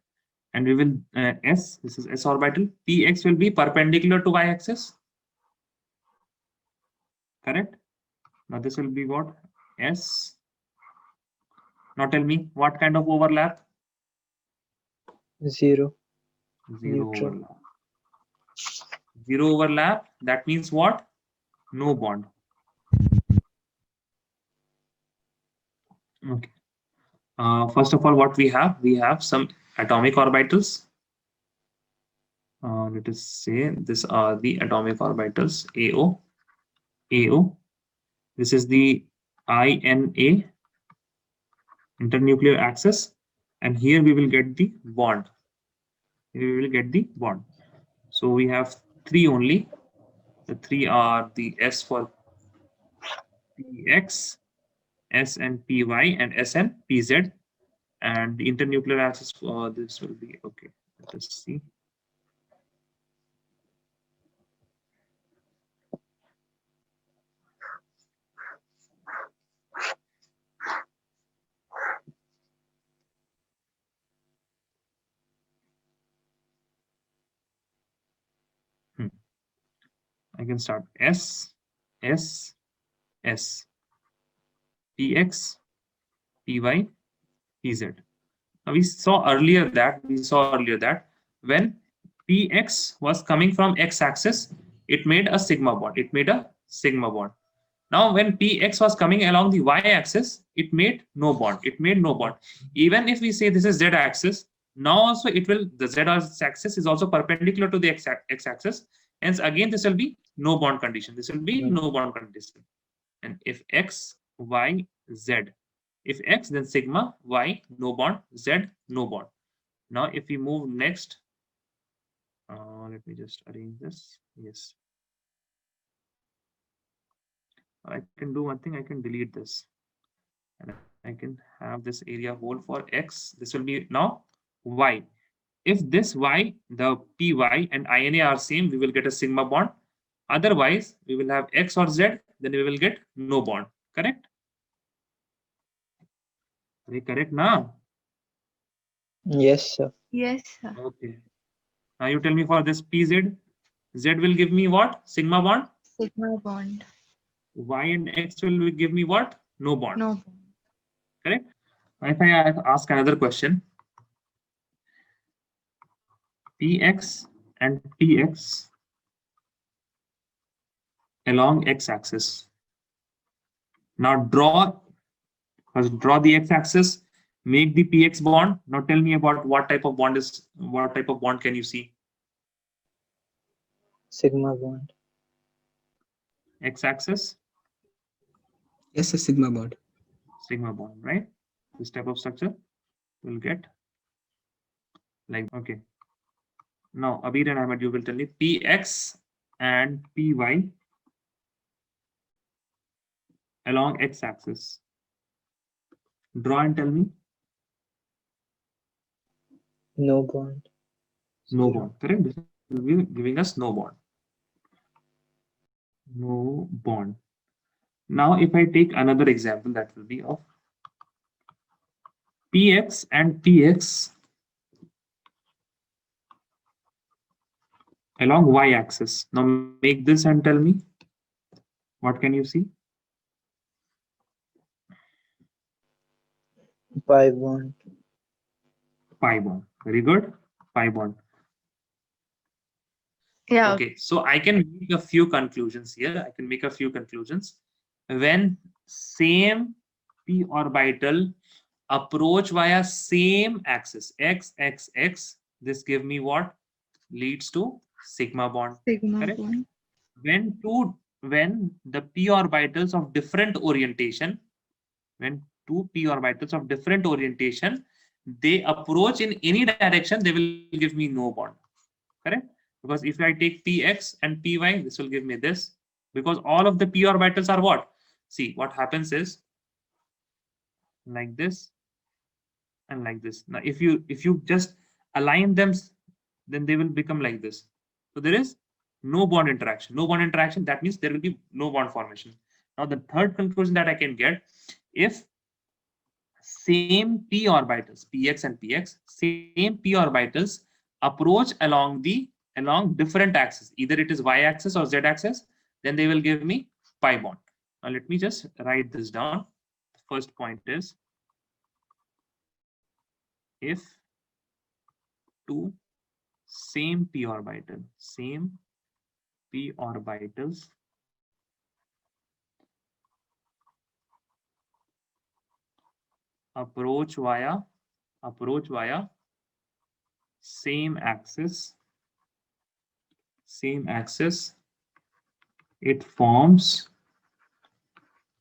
And we will this is s orbital. Px will be perpendicular to y-axis, correct? Now this will be what? S. Now tell me, what kind of overlap? Zero. Zero Neutral. overlap. Zero overlap. That means what? No bond. Okay. First of all, what we have some atomic orbitals. Let us say these are the atomic orbitals. AO. This is the INA, internuclear axis, and here we will get the bond. So we have three only. The three are the S for PX, S and PY, and S and PZ. And the internuclear axis for this will be, okay, let us see. I can start S, S, S, PX, PY, PZ. Now we saw earlier that when PX was coming from x-axis, it made a sigma bond. Now when PX was coming along the y-axis, it made no bond. Even if we say this is z-axis, now also the z-axis is also perpendicular to the x-axis. Hence again this will be no bond condition. And if x, y, z. If x, then sigma, y, no bond, z, no bond. Now, if we move next, let me just arrange this. Yes. I can do one thing, I can delete this. And I can have this area whole for x. This will be now y. If this y, the py and ina are same, we will get a sigma bond. Otherwise, we will have x or z, then we will get no bond. Correct? Are you correct now? Yes, sir. Yes, sir. Okay. Now you tell me for this PZ. Z will give me what? Sigma bond. Sigma bond. Y and X will give me what? No bond. No bond. Correct? If I ask another question. px and px along x-axis. Now draw the x-axis, make the px bond. Now tell me about what type of bond can you see? Sigma bond. X-axis, Yes, sir. Sigma bond. sigma bond, right? This type of structure will get like, okay. Now Abir and Ahmed, you will tell me px and py along x-axis. Draw and tell me. No bond. No Zero. bond, correct? This will be giving us no bond. No bond. Now, if I take another example, that will be of px and px along y-axis. Now make this and tell me, what can you see? Pi bond. Pi bond. Very good. Pi bond. Yeah. Okay, so I can make a few conclusions here. I can make a few conclusions. When same p orbital approach via same axis, x, x, x, this give me what? Leads to sigma bond. Sigma Correct? bond. When the p orbitals of different orientation, when two p orbitals of different orientation, they approach in any direction, they will give me no bond. Correct? Because if I take px and py, this will give me this. Because all of the p orbitals are what? See, what happens is like this and like this. Now, if you just align them, then they will become like this. So there is no bond interaction. No bond interaction, that means there will be no bond formation. Now, the third conclusion that I can get, if same p orbitals, px and px, same p orbitals approach along different axes, either it is y-axis or z-axis, then they will give me pi bond. Now let me just write this down. The first point is, if two same p orbitals approach via same axis, it forms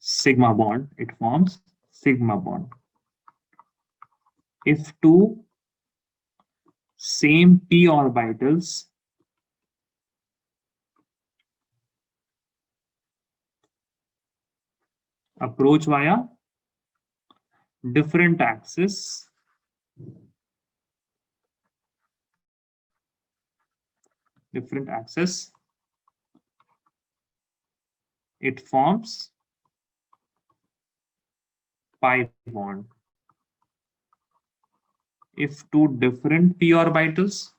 sigma bond. If two same p orbitals approach via different axis, it forms pi bond. If two different p orbitals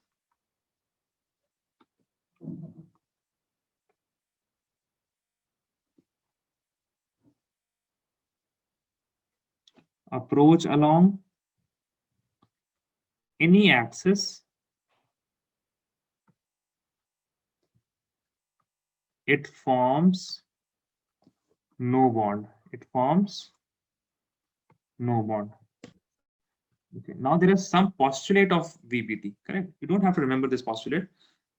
approach along any axis, it forms no bond. Okay, now there is some postulate of VBT, correct? You don't have to remember this postulate.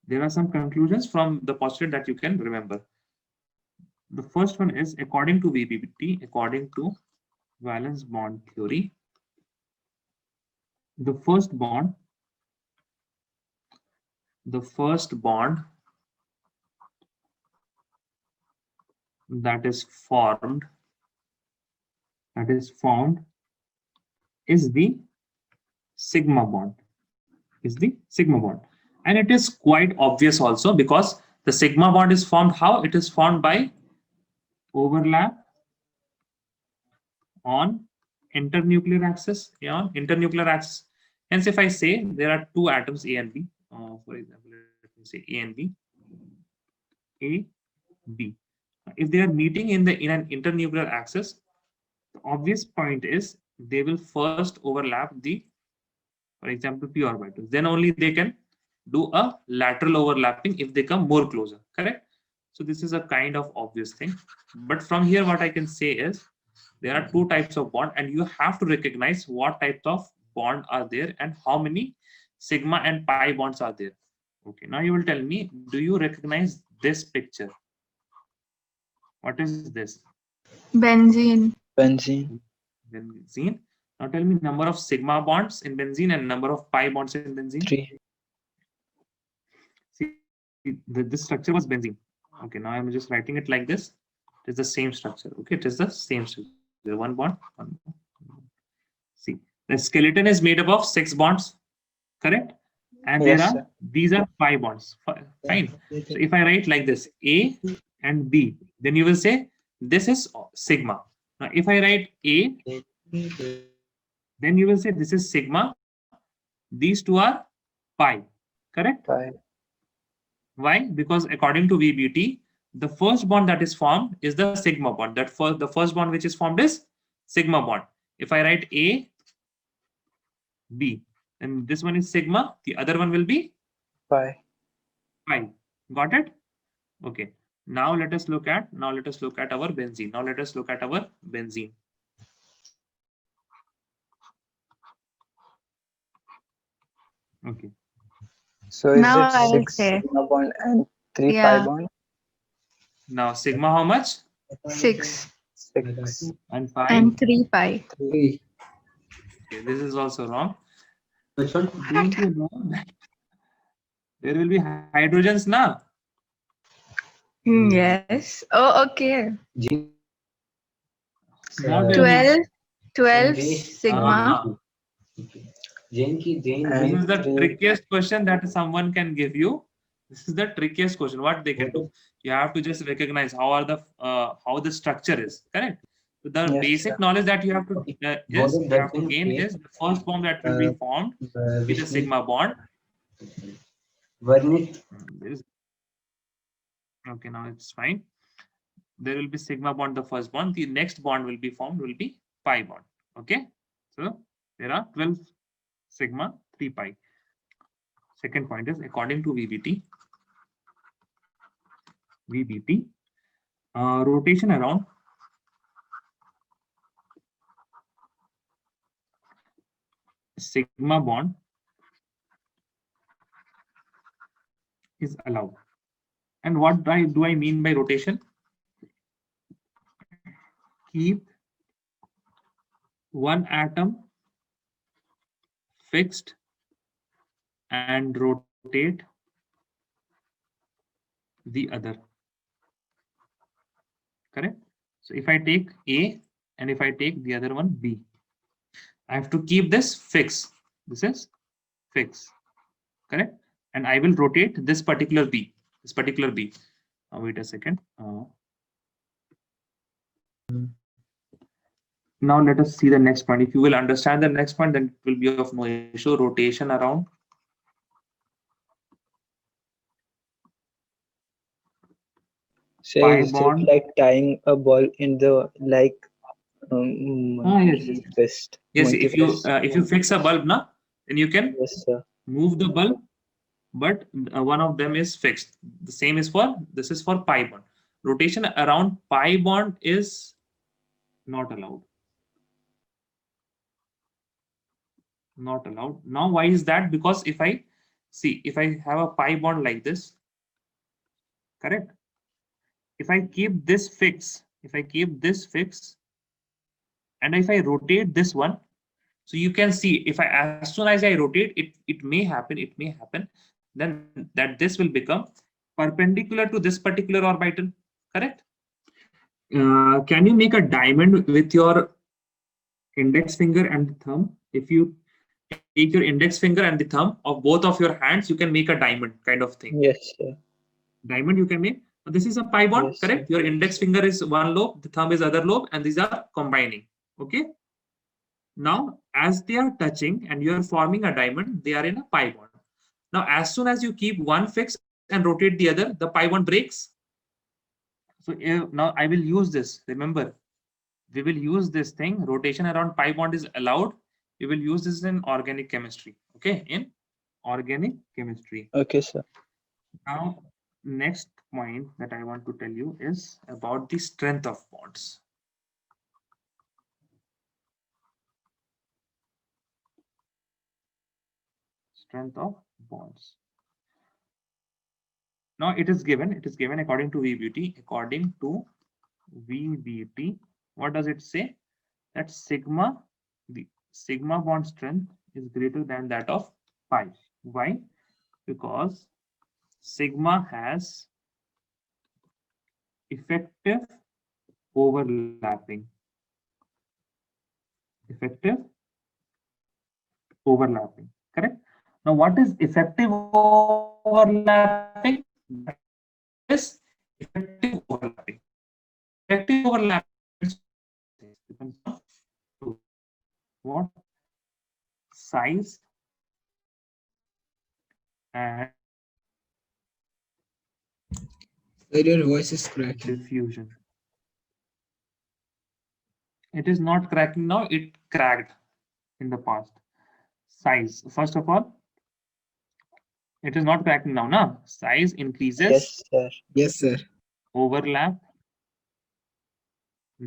There are some conclusions from the postulate that you can remember. The first one is, according to VBT, according to valence bond theory, the first bond that is formed is the sigma bond. And it is quite obvious also, because the sigma bond is formed how? It is formed by overlap on internuclear axis. Hence, if I say there are two atoms A and B, for example, let me say A and B, A, B. If they are meeting in an internuclear axis, the obvious point is they will first overlap the, for example, p orbitals. Then only they can do a lateral overlapping if they come more closer, correct? So this is a kind of obvious thing. But from here, what I can say is there are two types of bond, and you have to recognize what types of bond are there and how many sigma and pi bonds are there. Okay, now you will tell me, do you recognize this picture? What is this? Benzene. Benzene. Benzene. Now tell me number of sigma bonds in benzene and number of pi bonds in benzene. 3. See, this structure was benzene. Okay, now I'm just writing it like this. It is the same structure. Okay, it is the same structure. One bond, one bond. See, the skeleton is made up of 6 bonds, correct? And Yes, there are sir. these are 5 bonds. Fine. So if I write like this, A and B, then you will say this is sigma. Now, if I write A, then you will say this is sigma. These two are pi, correct? Pi. Why? Because according to VBT, the first bond that is formed is the sigma bond. The first bond which is formed is sigma bond. If I write A, B, then this one is sigma. The other one will be Pi. pi. Got it? Okay. Now let us look at our benzene. Now let us look at our benzene. Okay. So is Now it I will 6 say. sigma bond and 3 pi Yeah. bond? Now sigma how much? 6 6. And pi. and 3 pi. 3. Okay, this is also wrong. Which one? Don't you know that there will be hydrogens now? Yes. Oh, okay. Not really. 12 sigma. Jane ki Jane. This is the And 3 trickiest question that someone can give you. This is the trickiest question. What they can do? You have to just recognize how the structure is. Correct. So the Yes, basic sir. knowledge that you have to gain is the first bond that will be formed with a sigma bond. Varnit. Okay, now it's fine. There will be sigma bond, the first bond. The next bond will be formed will be pi bond. Okay. So there are 12 sigma, 3 pi. Second point is according to VBT, rotation around sigma bond is allowed. And what do I mean by rotation? Keep one atom fixed and rotate the other. Correct? So if I take A and if I take the other one B, I have to keep this fixed. This is fixed. Correct? And I will rotate this particular B. Wait a second. Now let us see the next point. If you will understand the next point, then it will be of no issue. Rotation around So pi is it bond. like tying a ball in the monkey Yes. fist? Yes, Monkey if you fist. fix a bulb now, then you can Yes, sir. move the bulb, but one of them is fixed. The same is this is for pi bond. Rotation around pi bond is not allowed. Not allowed. Now why is that? Because if I have a pi bond like this, correct? If I keep this fixed, and if I rotate this one, so you can see as soon as I rotate it may happen then that this will become perpendicular to this particular orbital, correct? Can you make a diamond with your index finger and the thumb? If you take your index finger and the thumb of both of your hands, you can make a diamond kind of thing. Yes, sir. Diamond you can make. This is a pi bond, Yes, correct? Your index finger is one lobe, the thumb is other lobe, and these are combining. Okay. Now, as they are touching and you are forming a diamond, they are in a pi bond. Now, as soon as you keep one fixed and rotate the other, the pi bond breaks. So now I will use this. Remember, we will use this thing. Rotation around pi bond is allowed. We will use this in organic chemistry. Okay, in organic chemistry. Okay, sir. Now, next point that I want to tell you is about the strength of bonds. Strength of bonds. Now it is given according to VBT. According to VBT, what does it say? That sigma, the sigma bond strength is greater than that of pi. Why? Because sigma has effective overlapping. Effective overlapping, correct? Now, what is effective overlapping? That is effective overlapping. Effective overlapping depends on two. What? Size and Sir, your voice is cracking. diffusion. It is not cracking now, it cracked in the past. Size, first of all, it is not cracking now, na? Size increases, Yes, sir. Yes, sir. overlap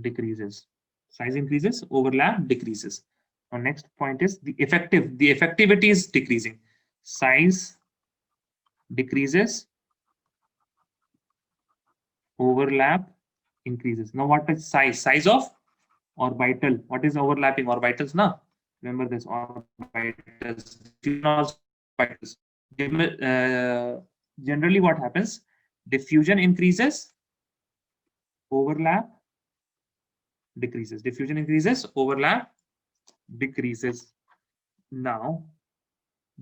decreases. Size increases, overlap decreases. Now, next point is the effectivity is decreasing. Size decreases, overlap increases. Now, what is size? Size of orbital. What is overlapping orbitals? Na? Remember this orbitals. Orbitals. Generally, what happens? Diffusion increases, overlap decreases. Diffusion increases, overlap decreases. Now,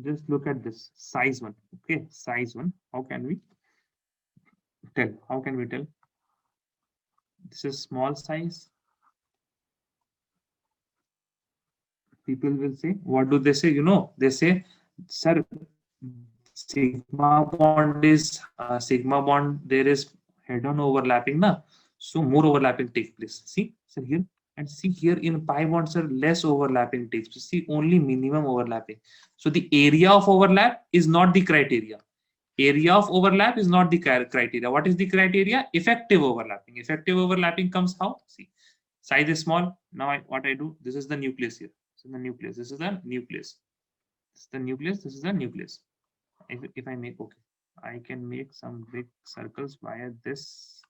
just look at this size one. Okay, size one. How can we tell? How can we tell? This is small size. People will say, what do they say? You know, they say, sir, sigma bond is sigma bond. There is head-on overlapping, na? So more overlapping takes place. See, sir, here and see here in pi bonds, sir, less overlapping takes place. See, only minimum overlapping. So the area of overlap is not the criteria. Area of overlap is not the criteria. What is the criteria? Effective overlapping. Effective overlapping comes how? See, size is small. Now what I do? This is the nucleus here. This is the nucleus. This is the nucleus. This is the nucleus. This is the nucleus. If I make, okay, I can make some big circles via this.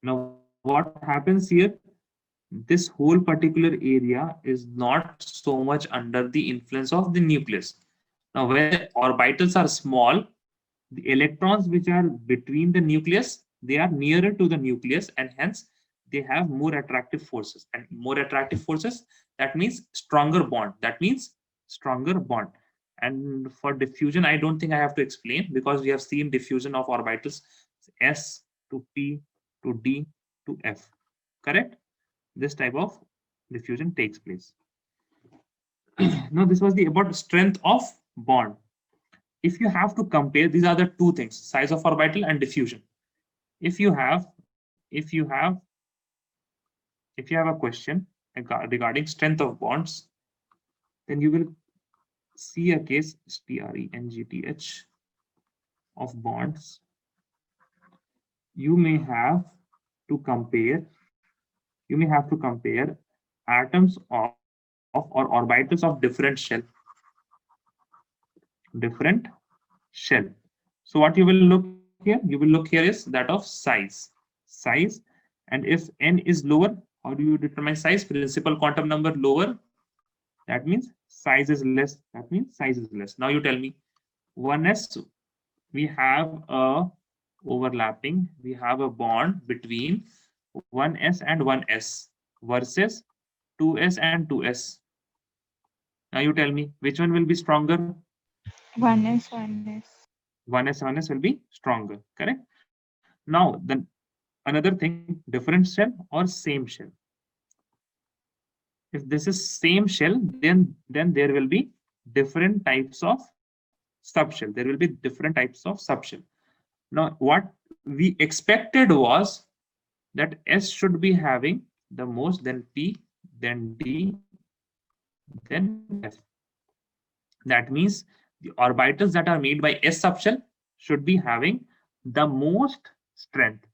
Now, what happens here? This whole particular area is not so much under the influence of the nucleus. Now, where orbitals are small, the electrons which are between the nucleus, they are nearer to the nucleus, and hence they have more attractive forces. And more attractive forces, that means stronger bond. That means stronger bond. And for diffusion, I don't think I have to explain, because we have seen diffusion of orbitals S to P to D to F. Correct? This type of diffusion takes place. Now, this was the about strength of bond. If you have to compare, these are the two things: size of orbital and diffusion. If you have a question regarding strength of bonds, then you will see a case strength of bonds. You may have to compare atoms of or orbitals of different shell. So what you will look here? You will look here is that of size. And if n is lower, how do you determine size? Principal quantum number lower, that means size is less. Now you tell me, 1s, we have a overlapping, we have a bond between 1s and 1s versus 2s and 2s. Now you tell me, which one will be stronger? 1s. 1s will be stronger, correct? Now, then another thing, different shell or same shell. If this is same shell, then there will be different types of subshell. Now, what we expected was that S should be having the most, then P, then D, then F. That means the orbitals that are made by S subshell should be having the most strength.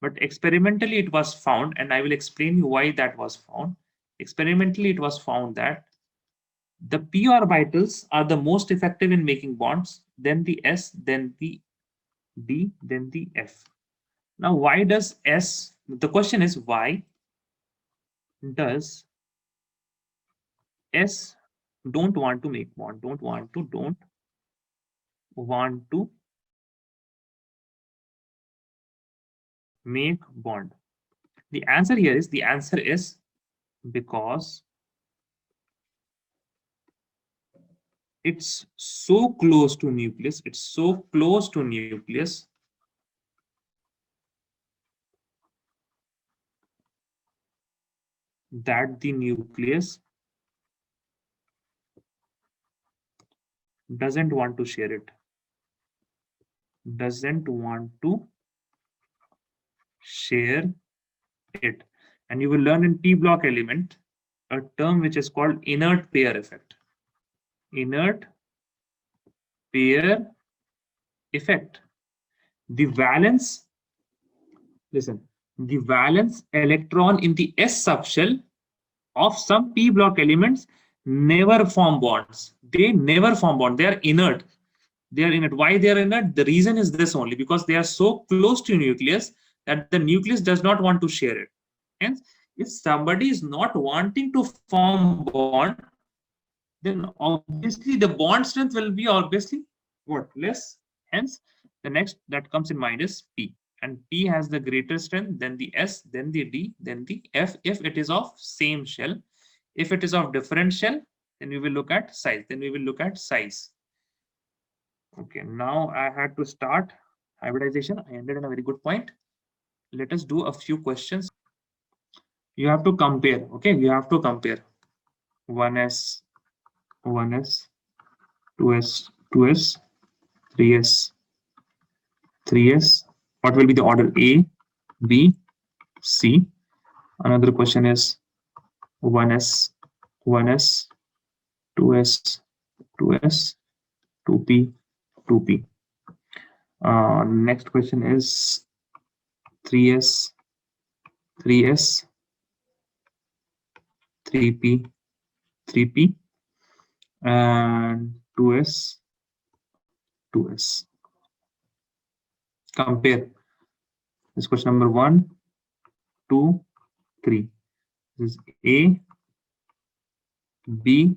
But experimentally it was found, and I will explain you why that was found. Experimentally it was found that the p orbitals are the most effective in making bonds, then the s, then the d, then the f. Now why does s, the question is why does s don't want to make bond, don't want to make bond? The answer here is, because it's so close to nucleus, that the nucleus doesn't want to share it, and you will learn in p block element a term which is called inert pair effect. The valence, listen, the valence electron in the s subshell of some p block elements never form bonds. They never form bond. They are inert. Why they are inert? The reason is this only, because they are so close to nucleus that the nucleus does not want to share it. Hence, if somebody is not wanting to form bond, then obviously the bond strength will be obviously what? Less. Hence, the next that comes in mind is P. And P has the greater strength, then the S, then the D, then the F, if it is of same shell. If it is of different shell, then we will look at size. Okay, now I had to start hybridization. I ended in a very good point. Let us do a few questions. You have to compare, okay? You have to compare 1s, 2s, 3s. What will be the order? A, B, C. Another question is 1s, 2s, 2p, 2p. Next question is 3s, 3p, and 2s. Compare. This question number 1, 2, 3. This is A, B,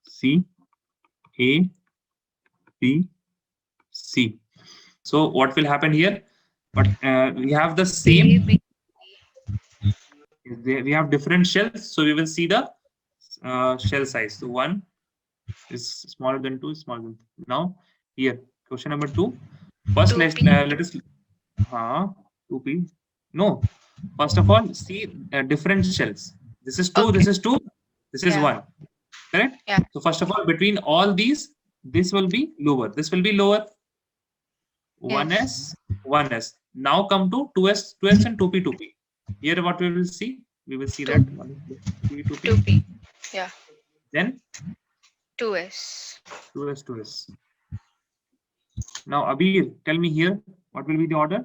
C, A, B, C. So what will happen here? But we have the same. We have different shells, so we will see the shell size. So 1 is smaller than 2, is smaller than 3. Now here, question number 2. First, let us 2p. No, first of all, see different shells. This is 2, this is 2, this is 1. Correct? Yeah. So first of all, between all these, this will be lower. This will be lower. 1s, 1s. Now come to 2s, and 2p, 2p. Here what we will see? We will see that 2p, 2p. Yeah. Then 2s. 2s. Now Abir, tell me here, what will be the order?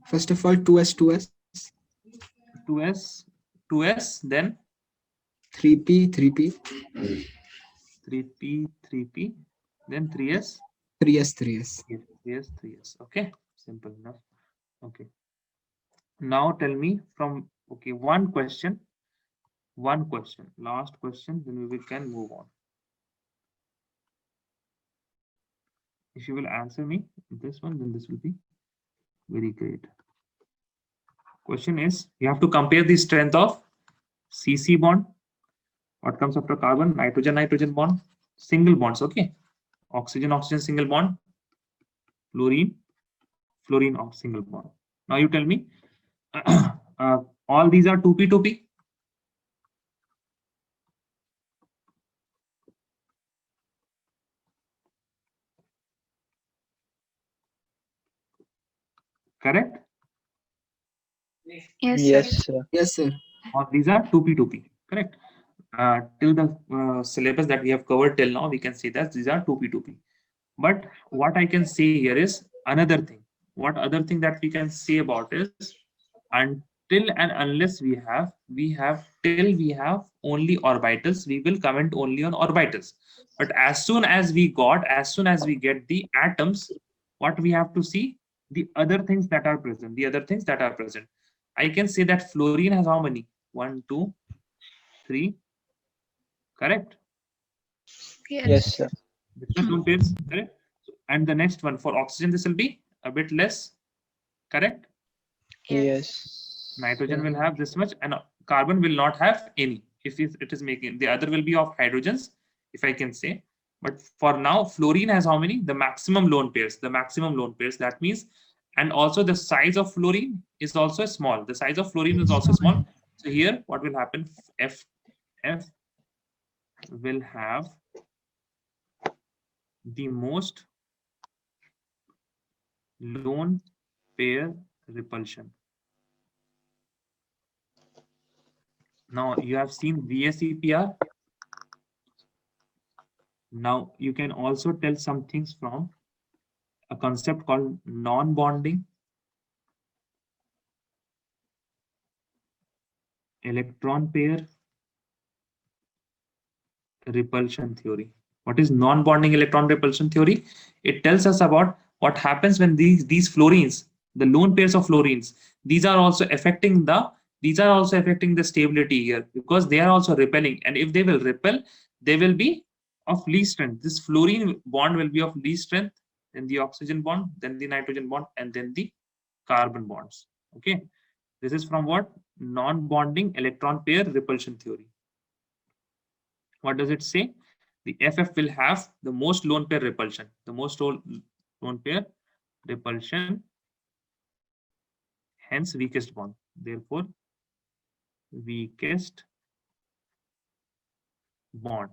First of all, 2s, 2s, then 3p, 3p, then 3s. 3s. Okay, simple enough. Okay. Now tell me from, okay, one question, last question, then we can move on. If you will answer me this one, then this will be very great. Question is, you have to compare the strength of CC bond. What comes after carbon? Nitrogen bond, single bonds, okay? Oxygen single bond, fluorine single bond. Now you tell me, all these are 2p, 2p. Correct? Yes, Yes, sir. sir. Yes, sir. Or these are 2p2p. Correct? Till the syllabus that we have covered till now, we can see that these are 2p2p. But what I can say here is another thing. What other thing that we can say about is, until and unless we have till we have only orbitals, we will comment only on orbitals. But as soon as we get the atoms, what we have to see, the other things that are present. I can say that fluorine has how many? 1, 2, 3. Correct? Yes, Yes. sir. This is lone pairs. Correct? And the next one for oxygen, this will be a bit less. Correct? Yes. Nitrogen will have this much, and carbon will not have any. If it is making, the other will be of hydrogens, if I can say. But for now, fluorine has how many? The maximum lone pairs. That means, and also the size of fluorine is also small. The size of fluorine is also small. So here, what will happen? F will have the most lone pair repulsion. Now you have seen VSEPR. Now you can also tell some things from a concept called non-bonding electron pair repulsion theory. What is non-bonding electron repulsion theory? It tells us about what happens when these fluorines, the lone pairs of fluorines, these are also affecting the stability here, because they are also repelling, and if they will repel, they will be of least strength. This fluorine bond will be of least strength, then the oxygen bond, then the nitrogen bond, and then the carbon bonds. Okay, this is from what? Non-bonding electron pair repulsion theory. What does it say? The FF will have the most lone pair repulsion, lone pair repulsion, hence weakest bond. Therefore, weakest bond.